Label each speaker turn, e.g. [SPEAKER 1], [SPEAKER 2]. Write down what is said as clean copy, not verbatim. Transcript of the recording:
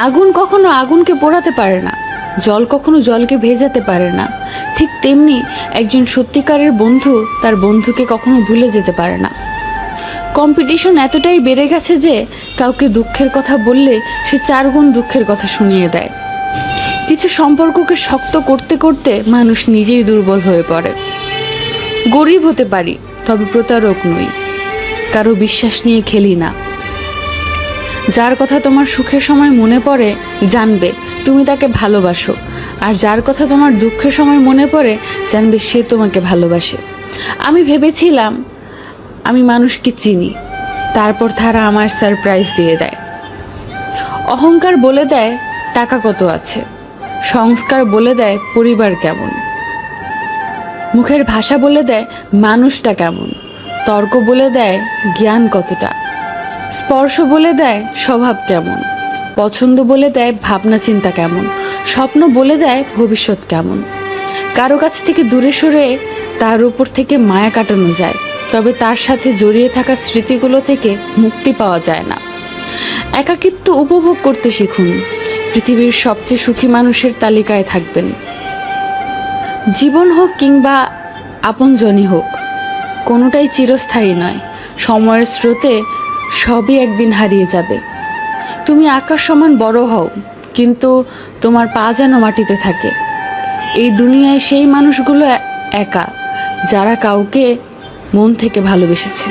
[SPEAKER 1] আগুন কখনো আগুনকে পোড়াতে পারে না, জল কখনো জলকে ভেজাতে পারে না। ঠিক তেমনি একজন সত্যিকারের বন্ধু তার বন্ধুকে কখনো ভুলে যেতে পারে না। কম্পিটিশন এতটাই বেড়ে গেছে যে কাউকে দুঃখের কথা বললে সে 4 গুণ দুঃখের কথা শুনিয়ে দেয়। কিছু সম্পর্ককে শক্ত করতে করতে মানুষ নিজেই দুর্বল হয়ে পড়ে। গরিব হতে পারি, তবে প্রতারক নই। কারো বিশ্বাস নিয়ে খেলি না। যার কথা তোমার সুখের সময় মনে পড়ে জানবে তুমি তাকে ভালোবাসো, আর যার কথা তোমার দুঃখের সময় মনে পড়ে জানবে সে তোমাকে ভালোবাসে। আমি ভেবেছিলাম আমি মানুষকে চিনি, তারপর তারা আমার সারপ্রাইজ দিয়ে দেয়। অহংকার বলে দেয় টাকা কত আছে, সংস্কার বলে দেয় পরিবার কেমন, মুখের ভাষা বলে দেয় মানুষটা কেমন, তর্ক বলে দেয় জ্ঞান কতটা, স্পর্শ বলে দেয় স্বভাব কেমন, পছন্দ বলে দেয় ভাবনা চিন্তা কেমন, স্বপ্ন বলে দেয় ভবিষ্যৎ কেমন। কারো কাছ থেকে দূরে সরে তার উপর থেকে মায়া কাটানো যায়, তবে তার সাথে জড়িয়ে থাকা স্মৃতিগুলো থেকে মুক্তি পাওয়া যায় না। একাকিত্ব উপভোগ করতে শিখুন, পৃথিবীর সবচেয়ে সুখী মানুষের তালিকায় থাকবেন। জীবন হোক কিংবা আপনজনই হোক, কোনোটাই চিরস্থায়ী নয়। সময়ের স্রোতে সবই একদিন হারিয়ে যাবে। তুমি আকাশ সমান বড় হও, কিন্তু তোমার পা যেন মাটিতে থাকে। এই দুনিয়ায় সেই মানুষগুলো একা যারা কাউকে মন থেকে ভালোবেসেছে।